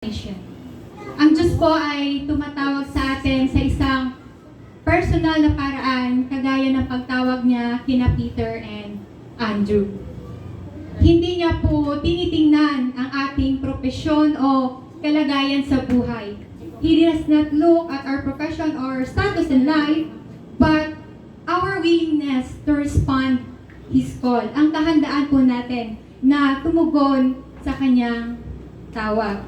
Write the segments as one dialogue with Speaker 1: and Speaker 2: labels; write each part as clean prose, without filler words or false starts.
Speaker 1: Mission. Ang Diyos po ay tumatawag sa atin sa isang personal na paraan kagaya ng pagtawag niya kina Peter and Andrew. Hindi niya po tinitingnan ang ating propesyon o kalagayan sa buhay. He does not look at our profession or status in life, but our willingness to respond His call. Ang kahandaan po natin na tumugon sa kanyang tawag.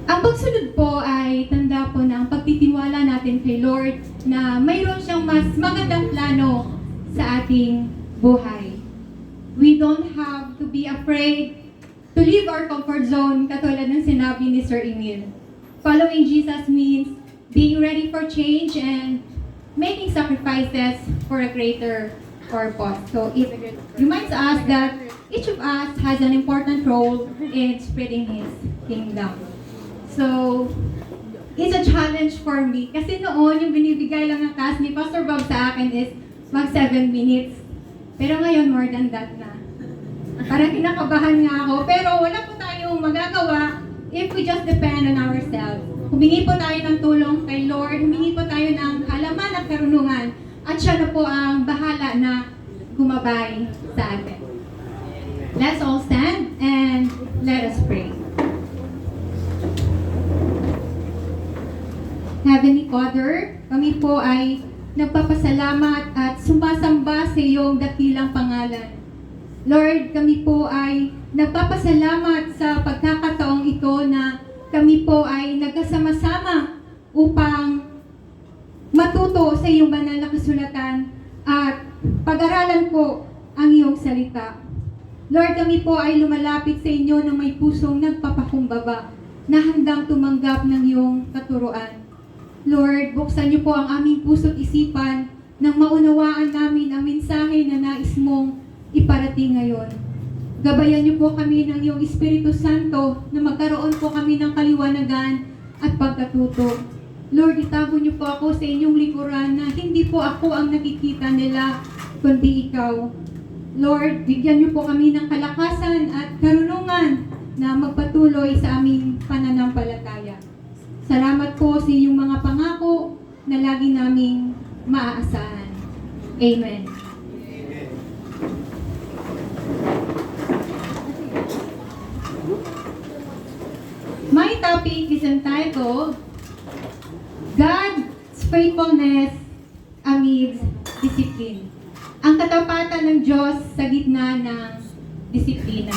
Speaker 1: Ang pagsunod po ay tanda po ng pagtitiwala natin kay Lord na mayroon siyang mas magandang plano sa ating buhay. We don't have to be afraid to leave our comfort zone katulad ng sinabi ni Sir Emil. Following Jesus means being ready for change and making sacrifices for a greater purpose. So it reminds us that each of us has an important role in spreading His kingdom. So, it's a challenge for me. Kasi noon, yung binibigay lang ng task ni Pastor Bob sa akin is mag 7 minutes. Pero ngayon, more than that na. Parang kinakabahan nga ako. Pero wala po tayong magagawa if we just depend on ourselves. Humingi po tayo ng tulong kay Lord. Humingi po tayo ng halaman at karunungan. At siya na po ang bahala na gumabay sa atin. Let's all stand and let us pray. Heavenly Father, kami po ay nagpapasalamat at sumasamba sa iyong dakilang pangalan. Lord, kami po ay nagpapasalamat sa pagkakataong ito na kami po ay nagkasama-sama upang matuto sa iyong banal na kasulatan at pag-aralan po ang iyong salita. Lord, kami po ay lumalapit sa inyo ng may pusong nagpapakumbaba na handang tumanggap ng iyong katuruan. Lord, buksan niyo po ang aming puso't isipan nang maunawaan namin ang mensahe na nais mong iparating ngayon. Gabayan niyo po kami ng iyong Espiritu Santo na magkaroon po kami ng kaliwanagan at pagkatuto. Lord, itago niyo po ako sa inyong likuran na hindi po ako ang nakikita nila, kundi ikaw. Lord, bigyan niyo po kami ng kalakasan at karunungan na magpatuloy sa aming pananampalataya. Salamat po sa iyong mga pangako na lagi naming maaasahan. Amen. My topic is entitled, God's Faithfulness Amidst Discipline. Ang katapatan ng Diyos sa gitna ng disiplina.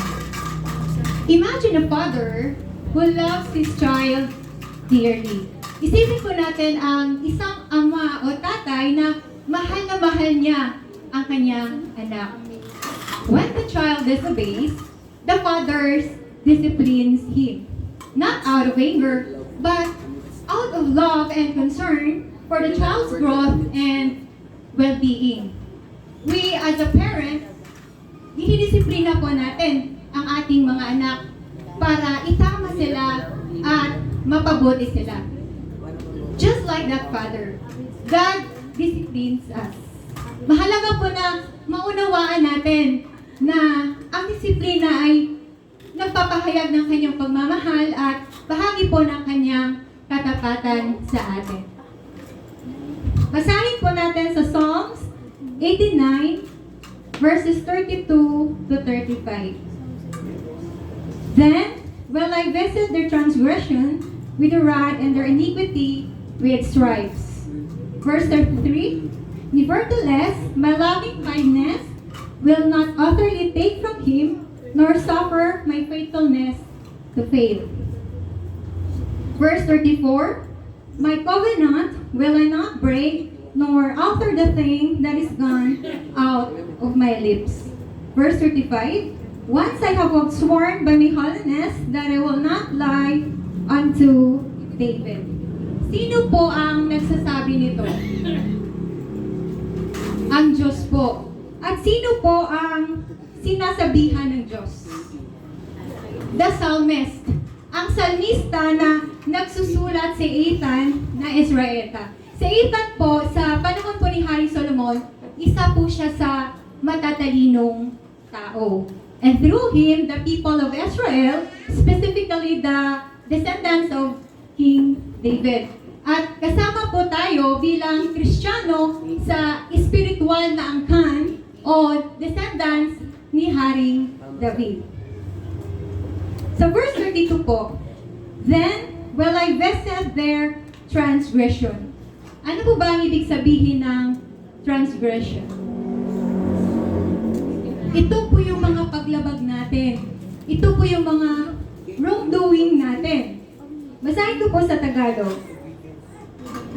Speaker 1: Imagine a father who loves his child dearly. Isipin po natin ang isang ama o tatay na mahal niya ang kanyang anak. When the child disobeys, the father disciplines him. Not out of anger, but out of love and concern for the child's growth and well-being. We as a parent, dinidisiplina po natin ang ating mga anak para itama sila at mapabuti sila. Just like that father, God disciplines us. Mahalaga po na maunawaan natin na ang disiplina ay nagpapahayag ng kanyang pagmamahal at bahagi po ng kanyang katapatan sa atin. Basahin po natin sa Psalms 89 verses 32 to 35. Then will I visit their transgression with a rod and their iniquity with stripes. Verse 33, nevertheless, my loving kindness will not utterly take from him, nor suffer my faithfulness to fail. Verse 34, my covenant will I not break, nor alter the thing that is gone out of my lips. Verse 35, once I have sworn by my holiness that I will not lie unto David. Sino po ang nagsasabi nito? Ang Diyos po. At sino po ang sinasabihan ng Diyos? The psalmist. Ang salmista na nagsusulat si Ethan na Israelita. Si Ethan po, sa panahon po ni Hari Solomon, isa po siya sa matatalinong tao. And through him, the people of Israel, specifically the descendants of King David. At kasama po tayo bilang Kristiyano sa spiritual na angkan o descendants ni Haring David. Sa verse 32 po, then will I visit their transgression. Ano po ba ang ibig sabihin ng transgression? Ito po yung mga paglabag natin. Ito po yung mga wrongdoing natin. Basahin ko po sa Tagalog.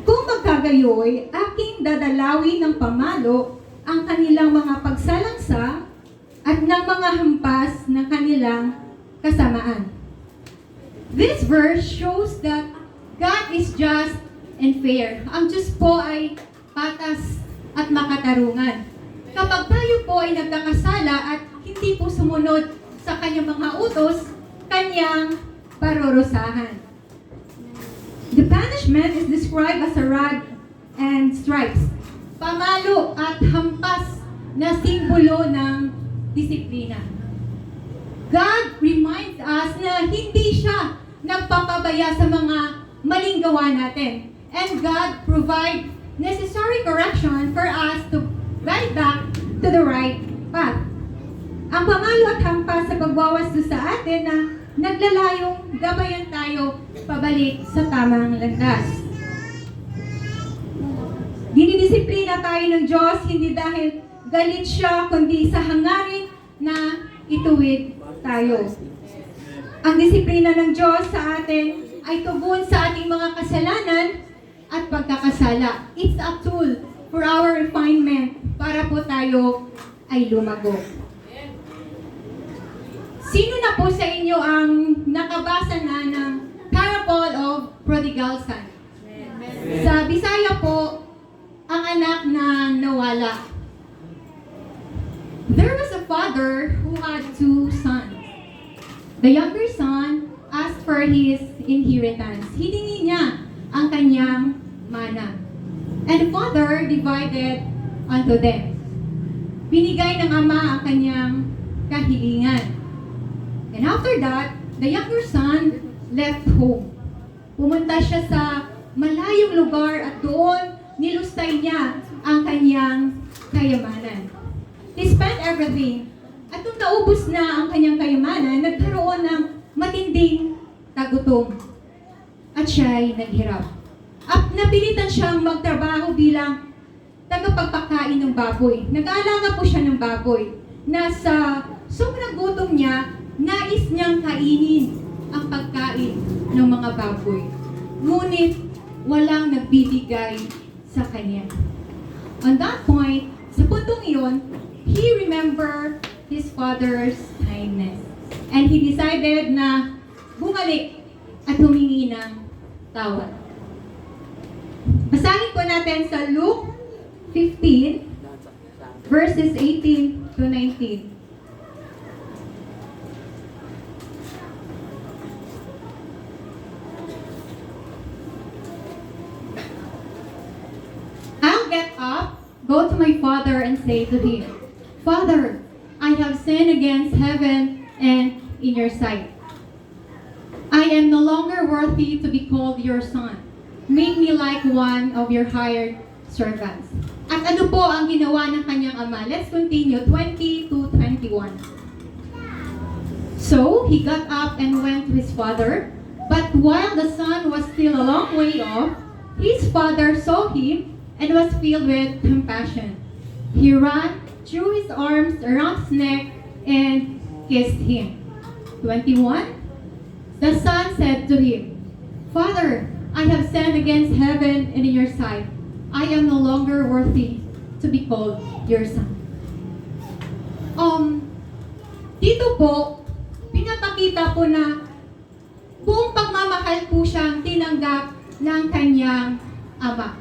Speaker 1: Kung magkagayoy, aking dadalawin ng pamalo ang kanilang mga pagsalangsa at ng mga hampas ng kanilang kasamaan. This verse shows that God is just and fair. Ang Diyos po ay patas at makatarungan. Kapag tayo po ay nagkakasala at hindi po sumunod sa kanyang mga utos, kanyang parurusahan. The punishment is described as a rod and stripes. Pamalo at hampas na simbolo ng disiplina. God reminds us na hindi siya nagpapabaya sa mga maling gawa natin. And God provide necessary correction for us to guide back to the right path. Ang pamalo at hampas sa pagwawas sa atin na naglalayong gabayan tayo pabalik sa tamang landas. Dinidisiplina tayo ng Diyos hindi dahil galit siya, kundi sa hangarin na ituwid tayo. Ang disiplina ng Diyos sa atin ay tugon sa ating mga kasalanan at pagkakasala. It's a tool for our refinement para po tayo ay lumago. Sino na po sa inyo ang nakabasa na ng Parable of Prodigal Son? Sa Bisaya po, ang anak na nawala. There was a father who had two sons. The younger son asked for his inheritance. Hiningi niya ang kanyang mana. And the father divided unto them. Binigay ng ama ang kanyang kahilingan. And after that, the younger son left home. Pumunta siya sa malayong lugar at doon nilustay niya ang kanyang kayamanan. He spent everything. At nung naubos na ang kanyang kayamanan, nagkaroon ng matinding tagutom. At siya ay naghirap. At napilitan siyang magtrabaho bilang tagapagpakain ng baboy. Nag-aalaga po siya ng baboy na sa sobrang gutom niya, nais niyang kainin ang pagkain ng mga baboy. Ngunit walang nagbibigay sa kanya. On that point, sa puntong iyon, he remembered his father's kindness. And he decided na bumalik at humingi ng tawad. Basahin po natin sa Luke 15, verses 18 to 19. I'll get up, go to my father, and say to him, Father, I have sinned against heaven and in your sight. I am no longer worthy to be called your son. Make me like one of your hired servants. At ano po ang ginawa ng kanyang ama? Let's continue, 20 to 21. So, he got up and went to his father. But while the son was still a long way off, his father saw him and was filled with compassion. He ran, threw his arms around his neck, and kissed him. 21. The son said to him, Father, I have sinned against heaven and in your sight. I am no longer worthy to be called your son. Dito po, pinapakita po na buong pagmamahal po siyang tinanggap ng kanyang ama.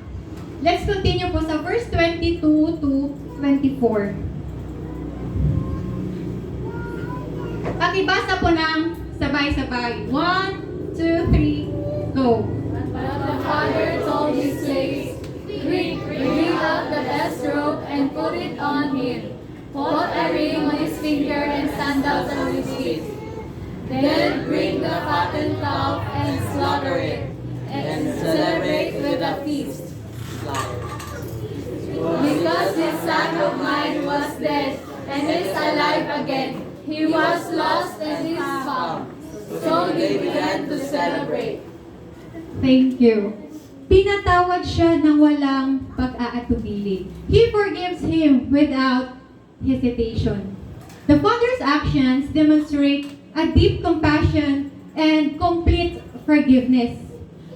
Speaker 1: Let's continue po sa verse 22 to 24. Pakibasa po ng sabay-sabay. 1, 2, 3, go.
Speaker 2: But the father told his slaves, Quick, bring out the best robe and put it on him. Put put a ring on his finger and sandals on his feet. Then bring the fattened calf and slaughter it, and celebrate with a feast. Because this son of mine was dead and is alive again. He was lost and is found. So they began to celebrate.
Speaker 1: Thank you. Pinatawad siya ng walang pag-aatubili. He forgives him without hesitation. The Father's actions demonstrate a deep compassion and complete forgiveness.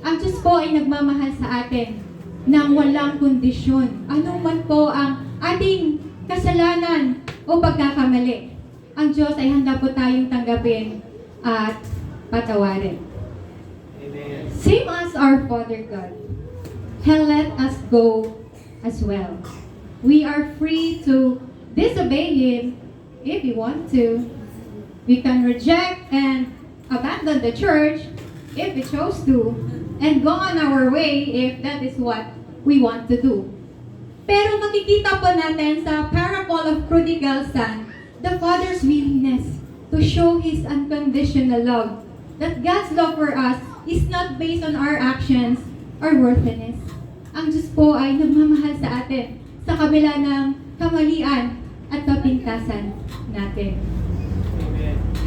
Speaker 1: Ang Diyos po ay nagmamahal sa atin ng walang kondisyon. Ano man po ang ating kasalanan o pagkakamali, ang Diyos ay handa po tayong tanggapin at patawarin. Same as our Father God, He let us go as well. We are free to disobey Him if we want to. We can reject and abandon the church if we chose to, and go on our way if that is what we want to do. Pero makikita po natin sa parable of prodigal son, the Father's willingness to show His unconditional love. That God's love for us is not based on our actions or worthiness. Ang Diyos po ay nagmamahal sa atin sa kabila ng kamalian at kapintasan natin.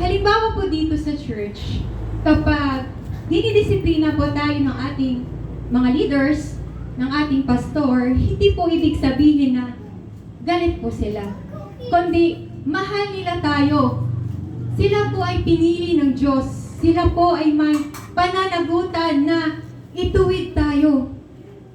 Speaker 1: Halimbawa po dito sa church, kapag dinidisiplina po tayo ng ating mga leaders, ng ating pastor, hindi po ibig sabihin na galit po sila. Kundi, mahal nila tayo. Sila po ay pinili ng Diyos. Sila po ay may pananagutan na ituwid tayo.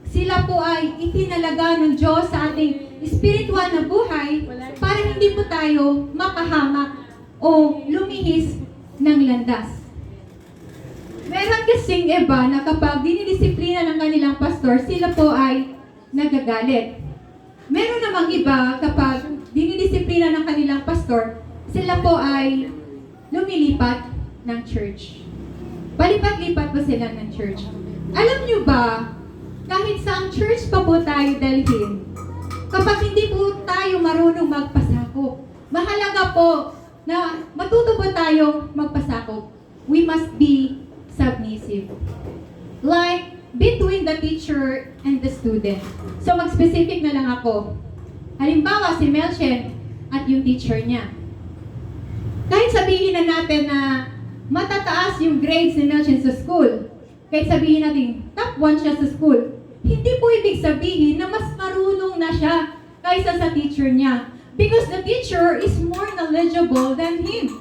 Speaker 1: Sila po ay itinalaga ng Diyos sa ating spiritual na buhay para hindi po tayo mapahamak o lumihis ng landas. Meron kasing iba na kapag dinidisiplina ng kanilang pastor, sila po ay nagagalit. Meron namang iba kapag dinidisiplina ng kanilang pastor, sila po ay lumilipat ng church. Palipat-lipat po sila ng church. Alam nyo ba, kahit saang church pa po tayo dalhin, kapag hindi po tayo marunong magpasakop, mahalaga po na matuto po tayo magpasakop. We must be submissive. Like between the teacher and the student. So mag-specific na lang ako. Halimbawa si Melchen at yung teacher niya. Kahit sabihin na natin na matataas yung grades ni Melchen sa school, kahit sabihin natin top 1 siya sa school, hindi po ibig sabihin na mas marunong na siya kaysa sa teacher niya. Because the teacher is more knowledgeable than him.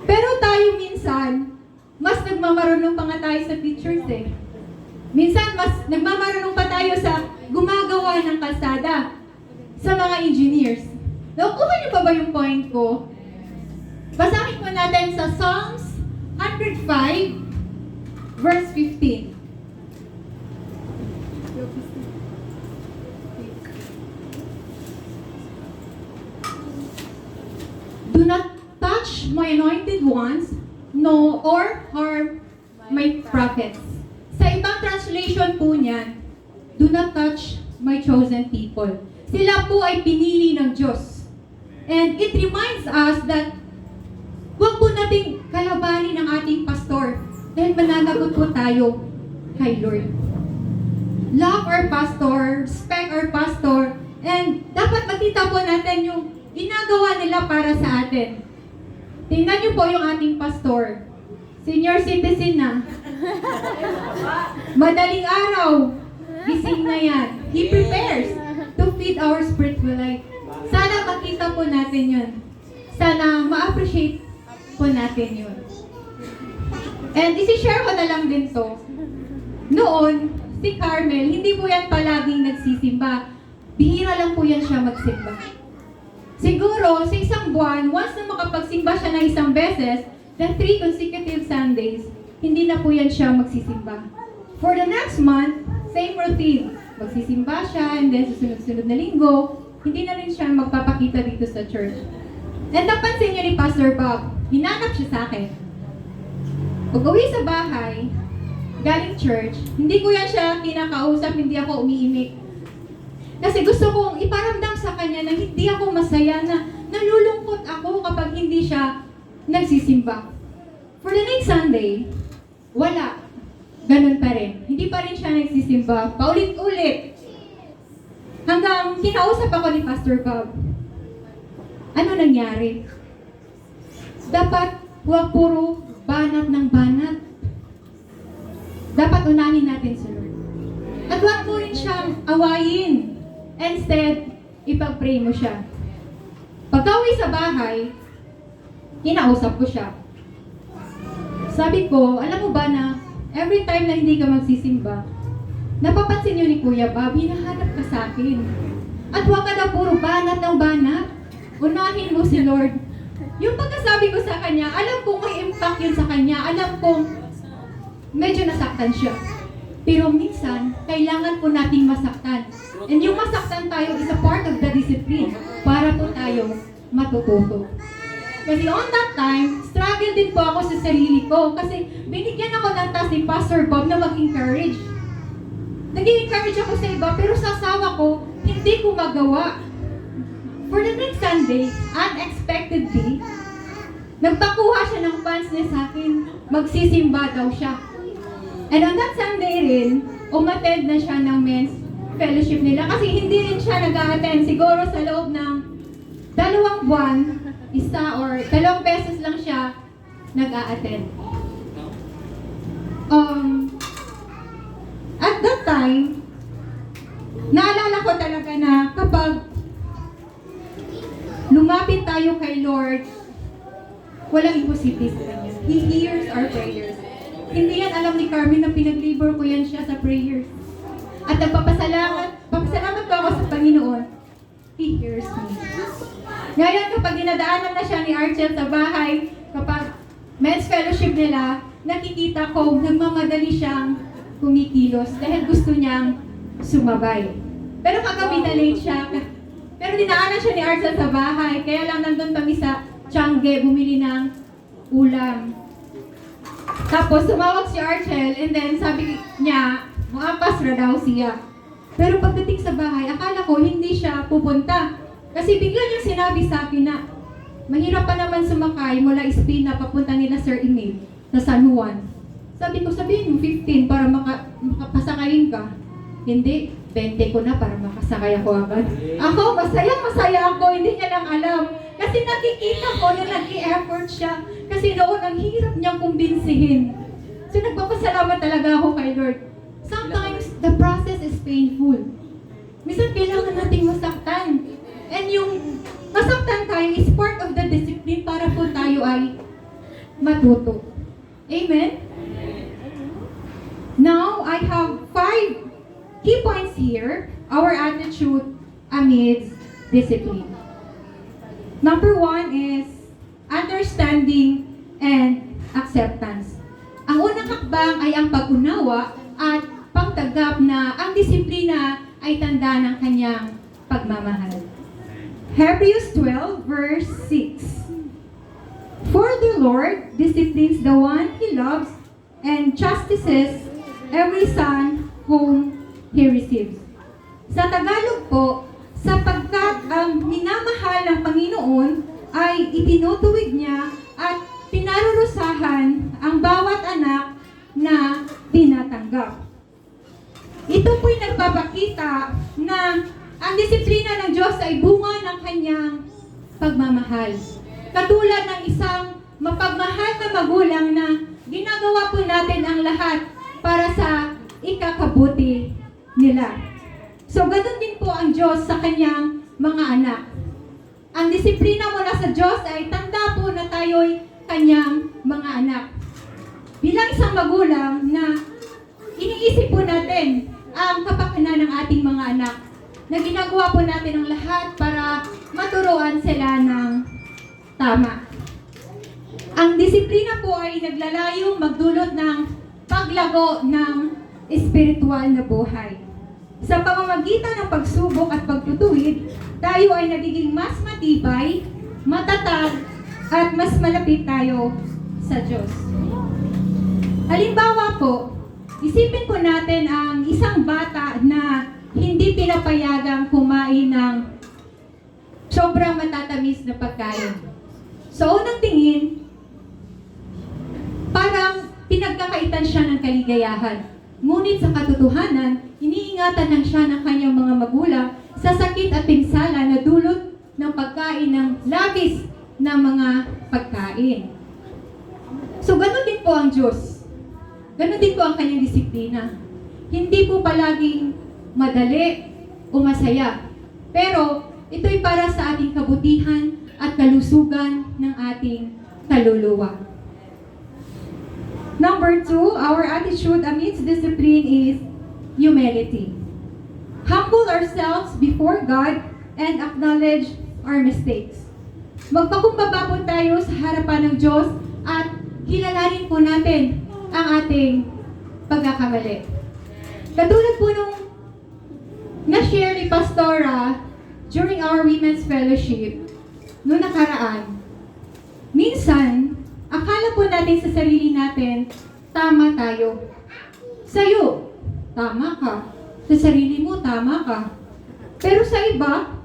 Speaker 1: Pero tayo minsan, mas nagmamarunong pa nga tayo sa teachers eh. Minsan, mas nagmamarunong pa tayo sa gumagawa ng kalsada, sa mga engineers. Nakukuha niyo pa ba yung point ko? Basahin po natin sa Psalms 105, verse 15. Do not touch my anointed ones, no, or harm my prophets. Sa ibang translation po niyan, do not touch my chosen people. Sila po ay pinili ng Diyos. And it reminds us that huwag po nating kalabanin ang ating pastor dahil mananagot po tayo kay Lord. Love our pastor, respect our pastor, and dapat makita po natin yung ginagawa nila para sa atin. Tingnan niyo po yung ating pastor. Senior citizen na. Madaling araw, gising na yan. He prepares to feed our spiritual life. Sana makita po natin yun. Sana ma-appreciate po natin yun. And isi-share ko na lang din to. Noon, si Carmel, hindi po yan palaging nagsisimba. Bihira lang po yan siya magsimba. Siguro, sa isang buwan, once na makapagsimba siya ng isang beses, the 3 consecutive Sundays, hindi na po yan siya magsisimba. For the next month, same routine. Magsisimba siya, and then susunod-sunod na linggo, hindi na rin siya magpapakita dito sa church. And napansin niyo ni Pastor Bob, hinanap siya sa akin. Pag-uwi sa bahay, galing church, hindi ko yan siya kinakausap, hindi ako umiimik. Kasi gusto kong iparamdam sa kanya na hindi ako masaya, na nalulungkot ako kapag hindi siya nagsisimba. For the next Sunday, wala. Ganun pa rin. Hindi pa rin siya nagsisimba. Paulit-ulit. Hanggang kinausap ako ni Pastor Bob. Ano nangyari? Dapat huwag puro banat ng banat. Dapat unahin natin si Lord. At huwag mo rin siyang awayin. Instead, ipag-pray mo siya. Pagka-uwi sa bahay, kinausap ko siya. Sabi ko, alam mo ba na every time na hindi ka magsisimba, napapansin niyo ni Kuya Bob, hinahanap ka sa akin. At huwag ka na puro banat ng banat. Unahin mo si Lord. Yung pagkasabi ko sa kanya, alam kong may impact yun sa kanya. Alam kong medyo nasaktan siya. Pero minsan, kailangan po nating masaktan. And yung masaktan tayo is a part of the discipline para po tayo matututo. Kasi on that time, struggle din po ako sa sarili ko kasi binigyan ako ng task ni Pastor Bob na mag-encourage. Nag-encourage ako sa iba pero sa asawa ko, hindi ko magawa. For the next Sunday, unexpectedly, nagpakuha siya ng pants niya sa akin. Magsisimba daw siya. And on that Sunday rin, umattend na siya ng men's fellowship nila kasi hindi rin siya nag-a-attend. Siguro sa loob ng 2 buwan, isa or 2 beses lang siya nag-a-attend. At that time, naalala ko talaga na kapag lumapit tayo kay Lord, walang imposible sa Kanya. He hears our prayers. Hindi yan alam ni Carmen na pinag-labor ko yan siya sa prayers. At papasalamat ko ako sa Panginoon. He hears me. Ngayon, kapag dinadaanan na siya ni Archel sa bahay, kapag men's fellowship nila, nakikita ko nagmamadali siyang kumikilos dahil gusto niyang sumabay. Pero kagabi na late siya. Pero dinaanan siya ni Archel sa bahay, kaya lang nandun kami sa Tiangge, bumili ng ulam. Tapos tumawag si Archel and then sabi niya, muampas na daw siya. Pero pagdating sa bahay, akala ko hindi siya pupunta. Kasi bigla niya sinabi sa akin na mahirap pa naman sumakay mula Espina papunta nila Sir Emil sa San Juan. Sabi ko, sabihin mo 15 para makapasakayin ka. Hindi, 20 ko na para makasakay ako agad. Ako, masaya ako, hindi niya lang alam. Kasi nakikita ko na nag-i-effort siya. Kasi noon, ang hirap niyang kumbinsihin. So nagpapasalamat talaga ako kay Lord. Sometimes, the process is painful. Minsan, kailangan nating masaktan. And yung masaktan tayo is part of the discipline para po tayo ay matuto. Amen? Now, I have 5 key points here. Our attitude amidst discipline. Number 1 is understanding and acceptance. Ang unang hakbang ay ang pag-unawa at pagtanggap na ang disiplina ay tanda ng kanyang pagmamahal. Hebrews 12 verse 6. For the Lord disciplines the one He loves and chastises every son whom He receives. Sa Tagalog po, sapagkat ang minamahal ng Panginoon ay itinutuwid niya at pinarurusahan ang bawat anak na tinatanggap. Ito po'y nagpapakita na ang disiplina ng Diyos ay bunga ng kanyang pagmamahal. Katulad ng isang mapagmahal na magulang na ginagawa po natin ang lahat para sa ikakabuti nila. So, ganun din po ang Diyos sa kanyang mga anak. Ang disiplina mula sa Diyos ay tanda po na tayo'y kanyang mga anak. Bilang isang magulang na iniisip po natin ang kapakanan ng ating mga anak, na ginagawa po natin ang lahat para maturuan sila ng tama. Ang disiplina po ay naglalayong magdulot ng paglago ng espiritual na buhay. Sa pamamagitan ng pagsubok at pagtutuwid, tayo ay nagiging mas matibay, matatag, at mas malapit tayo sa Diyos. Halimbawa po, isipin po natin ang isang bata na hindi pinapayagang kumain ng sobrang matatamis na pagkain. Sa unang tingin, parang pinagkakaitan siya ng kaligayahan. Ngunit sa katotohanan, iniingatan lang siya ng kanyang mga magulang sa sakit at pinsala na dulot ng pagkain ng labis na mga pagkain. So, ganun din po ang Diyos. Ganun din po ang kanyang disiplina. Hindi po palaging madali o masaya. Pero, ito'y para sa ating kabutihan at kalusugan ng ating kaluluwa. Number 2, our attitude amidst discipline is humility. Humble ourselves before God and acknowledge our mistakes. Magpakumbaba po tayo sa harapan ng Diyos at kilalanin po natin ang ating pagkakamali. Katulad po nung na-share ni Pastora during our Women's Fellowship noong nakaraan, minsan, akala po natin sa sarili natin, tama tayo. Sa'yo, tama ka. Sa sarili mo, tama ka. Pero sa iba,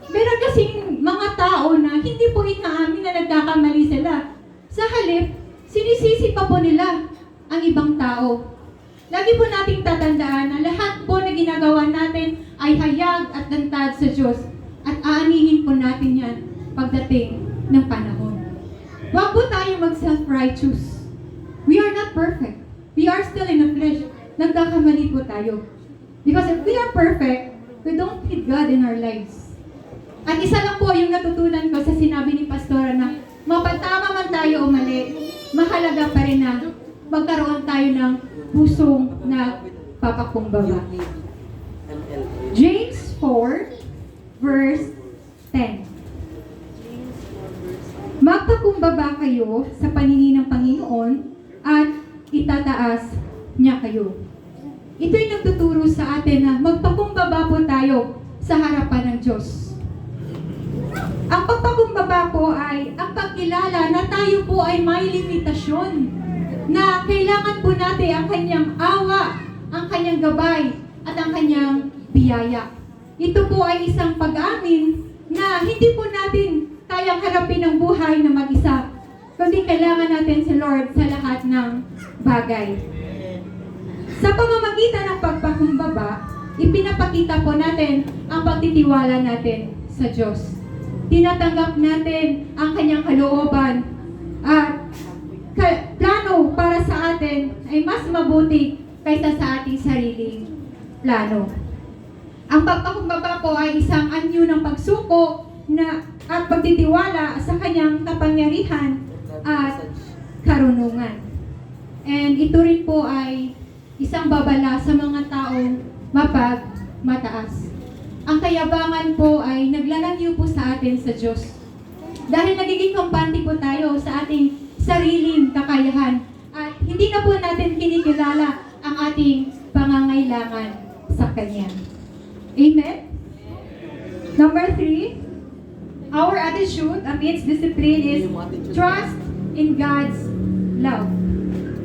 Speaker 1: meron kasing mga tao na hindi po inaamin na nagkakamali sila. Sa halip, sinisisi pa po nila ang ibang tao. Lagi po nating tatandaan na lahat po na ginagawa natin ay hayag at lantad sa Diyos. At aanihin po natin yan pagdating ng panahon. Huwag po tayo mag-self-righteous. We are not perfect. We are still in the flesh. Nagkakamali po tayo. Because if we are perfect, we don't need God in our lives. At isa lang po yung natutunan ko sa sinabi ni Pastora na mapatama man tayo o mali, mahalaga pa rin na magkaroon tayo ng pusong na papakumbaba. James 4, verse 10. Magpakumbaba kayo sa paningin ng Panginoon at itataas niya kayo. Ito'y nagtuturo sa atin na magpakumbaba po tayo sa harapan ng Diyos. Ang pagpakumbaba po ay ang pagkilala na tayo po ay may limitasyon, na kailangan po natin ang kanyang awa, ang kanyang gabay, at ang kanyang biyaya. Ito po ay isang pag-amin na hindi po natin kayang harapin ang buhay na mag-isa, kundi kailangan natin si Lord sa lahat ng bagay. Sa pamamagitan ng pagpakumbaba, ipinapakita po natin ang pagtitiwala natin sa Diyos. Tinatanggap natin ang kanyang kalooban at plano para sa atin ay mas mabuti kaysa sa ating sariling plano. Ang pagpakumbaba po ay isang anyo ng pagsuko at pagtitiwala sa kanyang kapangyarihan at karunungan. And ito rin po ay isang babala sa mga taong mataas. Ang kayabangan po ay naglalayo po sa atin sa Diyos. Dahil nagiging kampante po tayo sa ating sariling kakayahan at hindi na po natin kinikilala ang ating pangangailangan sa Kanya. Amen? Number 3, our attitude amidst discipline is trust in God's love.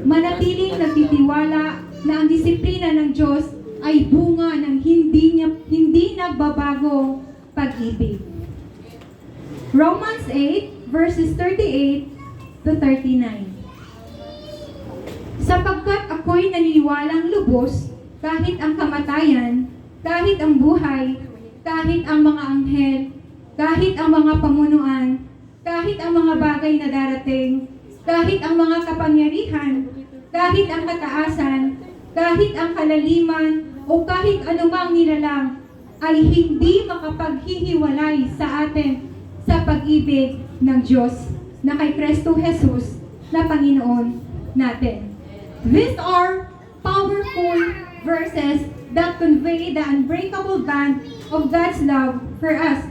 Speaker 1: Manatiling nagtitiwala na ang disiplina ng Diyos ay bunga ng hindi nagbabagong pag-ibig. Romans 8, verses 38 to 39. Sapagkat ako'y naniniwalang lubos, kahit ang kamatayan, kahit ang buhay, kahit ang mga anghel, kahit ang mga pamunuan, kahit ang mga bagay na darating, kahit ang mga kapangyarihan, kahit ang kataasan, kahit ang kalaliman, o kahit anumang nilalang, ay hindi makapaghihiwalay sa atin sa pag-ibig ng Diyos na kay Kristo Jesus na Panginoon natin. These are powerful verses that convey the unbreakable bond of God's love for us.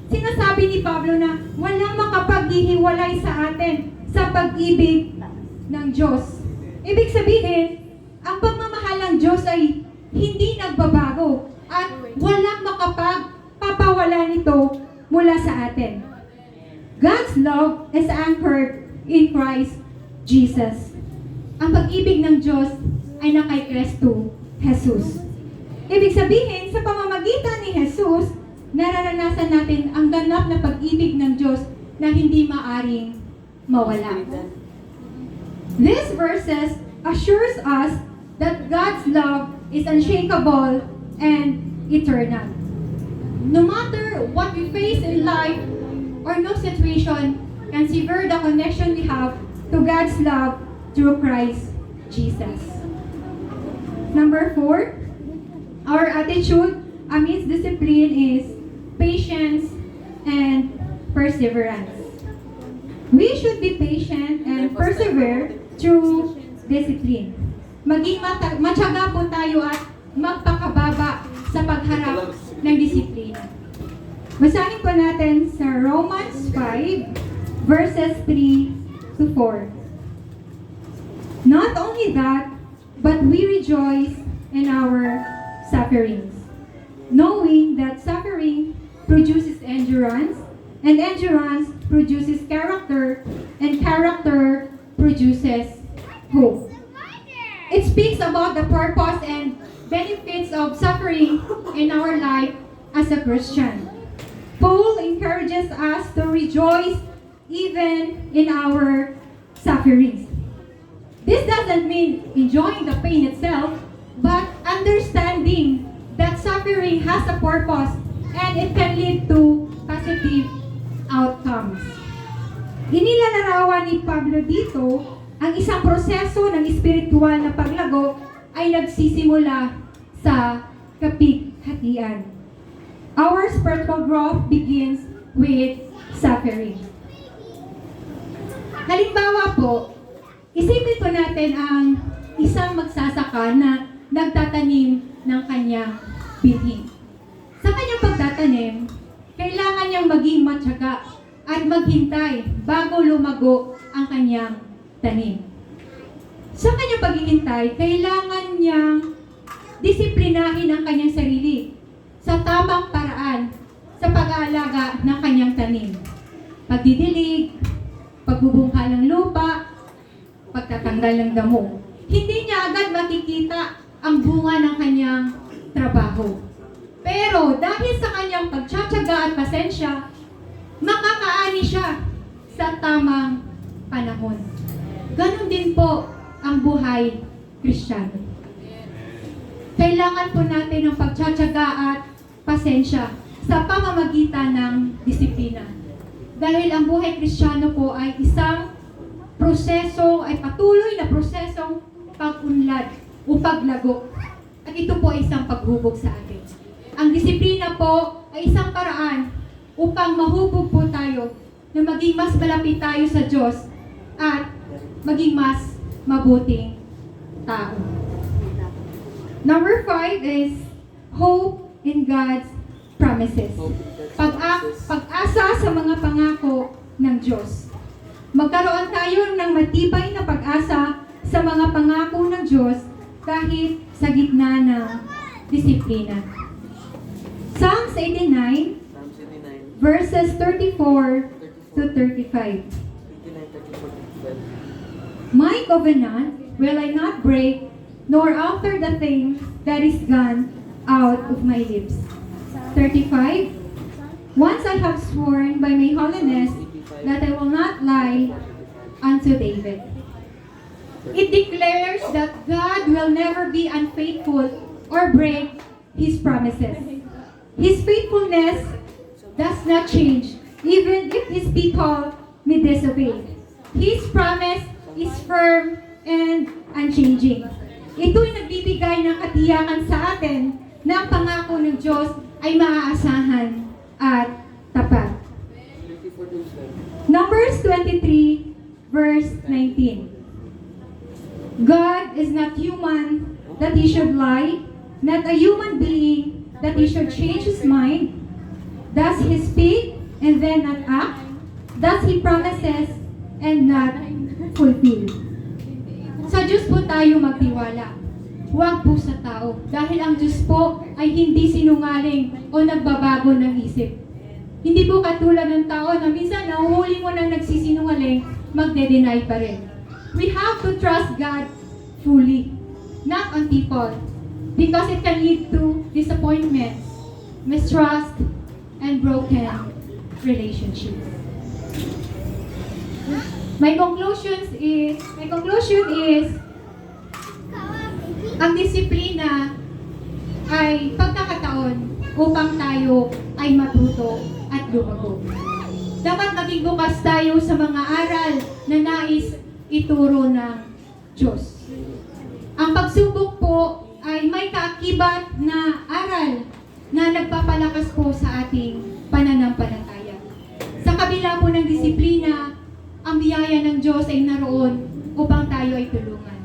Speaker 1: Sinasabi ni Pablo na walang makapaghihiwalay sa atin sa pag-ibig ng Diyos. Ibig sabihin, ang pagmamahal ng Diyos ay hindi nagbabago at walang makapagpapawala nito mula sa atin. God's love is anchored in Christ Jesus. Ang pag-ibig ng Diyos ay na kay Kristo Jesus. Ibig sabihin, sa pamamagitan ni Jesus, nararanasan natin ang ganap na pag-ibig ng Diyos na hindi maaring mawala. These verses assures us that God's love is unshakable and eternal. No matter what we face in life or no situation can sever the connection we have to God's love through Christ Jesus. Number 4, our attitude amidst discipline is patience and perseverance. We should be patient and persevere through discipline. Maging matyaga po tayo at magpakababa sa pagharap ng disiplina. Basahin po natin sa Romans 5 verses 3 to 4. Not only that, but we rejoice in our sufferings, knowing that suffering produces endurance, and endurance produces character, and character produces hope. It speaks about the purpose and benefits of suffering in our life as a Christian. Paul encourages us to rejoice even in our sufferings. This doesn't mean enjoying the pain itself, but understanding that suffering has a purpose and it can lead to positive outcomes. Inilalarawan ni Pablo dito ang isang proseso ng espiritual na paglago ay nagsisimula sa kapighatian. Our spiritual growth begins with suffering. Halimbawa po, isipin po natin ang isang magsasaka na nagtatanim ng kanyang binhi. Sa kanyang pagtatanim, kailangan niyang maging matyaga at maghintay bago lumago ang kanyang tanim. Sa kanyang paghihintay, kailangan niyang disiplinahin ang kanyang sarili sa tamang paraan sa pag-aalaga ng kanyang tanim. Pagdidilig, pagbubungka ng lupa, pagtatanggal ng damo. Hindi niya agad makikita ang bunga ng kanyang trabaho. Pero dahil sa kanyang pagtsatsaga at pasensya, makakaani siya sa tamang panahon. Ganon din po ang buhay Kristiyano. Kailangan po natin ng pagtsatsaga at pasensya sa pamamagitan ng disiplina. Dahil ang buhay Kristiyano po ay isang proseso, ay patuloy na prosesong pag-unlad o paglago. At ito po ay isang paghubog sa atin. Ang disiplina po ay isang paraan upang mahubog po tayo na maging mas malapit tayo sa Diyos at maging mas mabuting tao. Number 5 is hope in God's promises. Pag-asa sa mga pangako ng Diyos. Magkaroon tayo ng matibay na pag-asa sa mga pangako ng Diyos kahit sa gitna ng disiplina. Psalms 89 verses 34 to 35. My covenant will I not break, nor alter the thing that is gone out of my lips. 35. Once I have sworn by my holiness that I will not lie unto David. It declares that God will never be unfaithful or break His promises. His faithfulness does not change, even if His people may disobey. His promise is firm and unchanging. Ito'y nagbibigay ng katiyakan sa atin na ang pangako ng Diyos ay maaasahan at tapat. Numbers 23 verse 19. God is not human that He should lie, not a human being that He should change His mind. Does He speak and then not act? Does He promises and not fulfill? Sa Diyos po tayo magtiwala. Huwag po sa tao. Dahil ang Diyos po ay hindi sinungaling o nagbabago ng isip. Hindi po katulad ng tao na minsan nahuhuli mo na nagsisinungaling, magde-deny pa rin. We have to trust God fully, not on people. because it can lead to disappointment, mistrust, and broken relationships. My conclusion is, ang disiplina ay pagkakataon upang tayo ay matuto at lumago. Dapat maging bukas tayo sa mga aral na nais ituro ng Diyos. Ang pagsubok po ay may kaakibat na aral na nagpapalakas po sa ating pananampalataya. Sa kabila po ng disiplina, ang biyaya ng Diyos ay naroon upang tayo ay tulungan.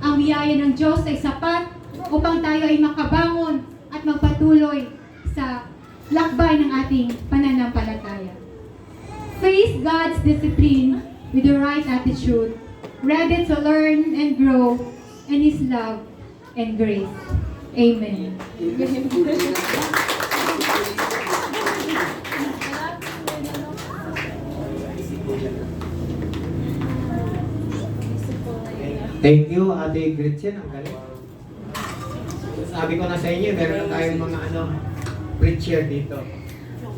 Speaker 1: Ang biyaya ng Diyos ay sapat upang tayo ay makabangon at magpatuloy sa lakbay ng ating pananampalataya. Face God's discipline with the right attitude, ready to learn and grow in His love and grace. Amen.
Speaker 3: Thank you, Ate Gretchen. Ang galing. Sabi ko na sa inyo, meron na tayong mga preacher dito.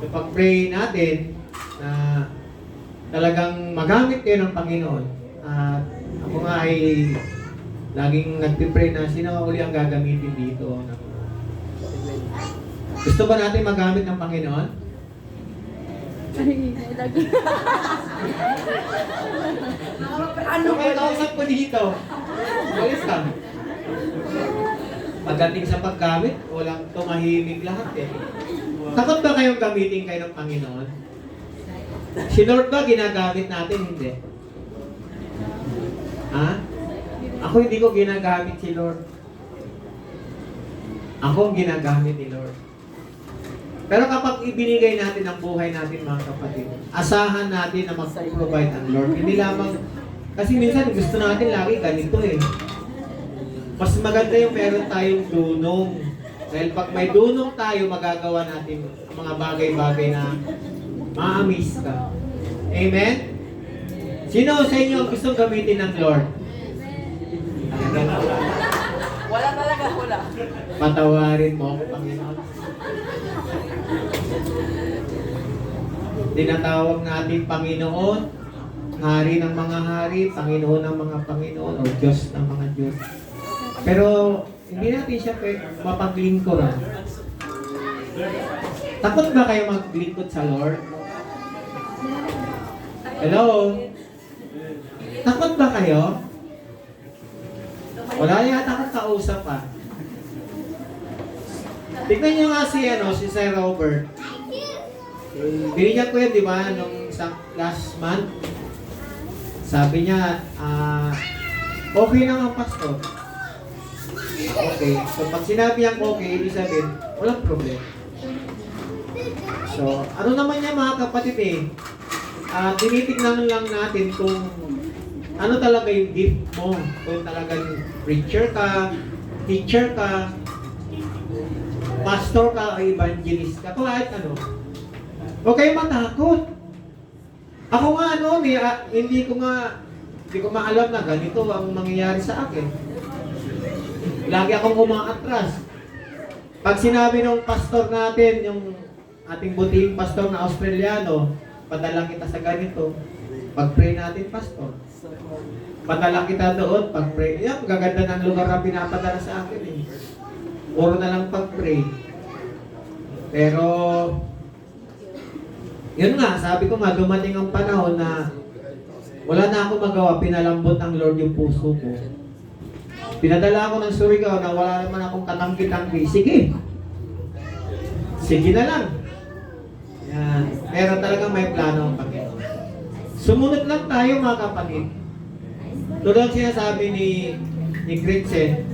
Speaker 3: So pag-pray natin na talagang magamit kayo ng Panginoon. At ako nga ay laging nagpipray na sino uli ang gagamitin dito. Gusto ba natin magamit ng Panginoon? Ano kayo kausap ko dito? Alis ka. Pagdating sa paggamit, walang tumahimik lahat eh. Takot ba kayong gamitin kayo ng Panginoon? Si Lord ba ginagamit natin? Hindi. Ha? Ako hindi ko ginagamit si Lord. Ako ang ginagamit ni Lord. Pero kapag ibinigay natin ang buhay natin mga kapatid, asahan natin na mag-provide ang Lord. Hindi lamang, kasi minsan gusto natin lagi ganito eh. Mas maganda yung meron tayong dunong. Dahil pag may dunong tayo, magagawa natin ang mga bagay-bagay na ma-amaze ka. Amen? Sino sa inyo ang gustong gamitin ng Lord?
Speaker 4: Wala talaga, wala.
Speaker 3: Patawarin mo ako, Panginoon. Tinatawag natin Panginoon, Hari ng mga hari, Panginoon ng mga Panginoon, o Diyos ng mga Diyos. Pero hindi natin siya mapaglingkuran. Takot ba kayo maglingkod sa Lord? Hello? Takot ba kayo? Wala yata akong kausap pa. Tignan nyo nga si Sir Robert. Binigyan ko yan, di ba, nung last month. Sabi niya, okay na ang pastor. Okay. So, pag sinabi niyang okay, ibig sabihin, walang problema. So, ano naman niya mga kapatid eh, tinitignan lang natin kung ano talaga yung gift mo. Kung talagang preacher ka, teacher ka, pastor ka, o evangelist ka, kahit ano. Huwag kayong matakot. Ako nga hindi ko maalam na ganito ang mangyayari sa akin. Lagi akong umaatras. Pag sinabi ng pastor natin, yung ating butihing pastor na Australiano, padala kita sa ganito, pag-pray natin, pastor. Padala kita doon, pag-pray. Yan, gaganda ng lugar na pinapadala sa akin eh. Puro na lang pag-pray. Pero, yun nga, sabi ko nga, dumating ang panahon na wala na ako magawa, pinalambot ng Lord yung puso ko. Pinadala ako ng Surigao na wala naman akong katanggi-tanggi. Sige. Sige na lang. Yan. Pero talagang may plano ang Panginoon. Sumunod lang tayo mga kapatid. Tulad ang sinasabi ni Gretchen,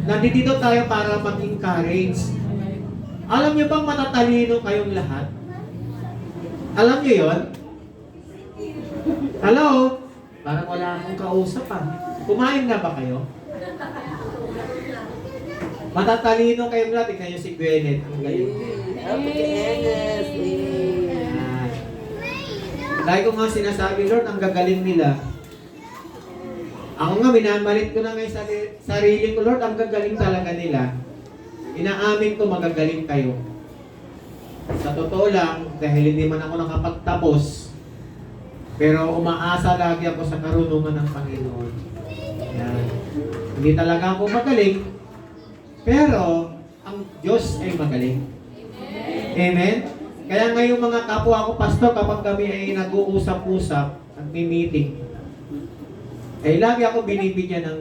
Speaker 3: nandito tayo para mag-encourage. Alam niyo bang matatalino kayong lahat? Alam niyo yon? Hello? Parang wala akong kausap ah. Kumain na ba kayo? Matatalino kayong lahat. Tignan niyo si Gwyneth. Ang galing. Dahil ko nga sinasabi, Lord, ang gagaling nila. Ako nga, minamalit ko na ngayon sarili ko, Lord, ang gagaling talaga nila. inaamin ko magagaling kayo. Sa totoo lang, dahil hindi man ako nakapagtapos, pero umaasa lagi ako sa karunungan ng Panginoon. Yan. Hindi talaga ako magaling, pero ang Diyos ay magaling. Amen? Kaya ngayong mga kapwa ko, pastor, kapag kami ay nag-uusap-usap at may meeting, ay lagi ako binibigyan ng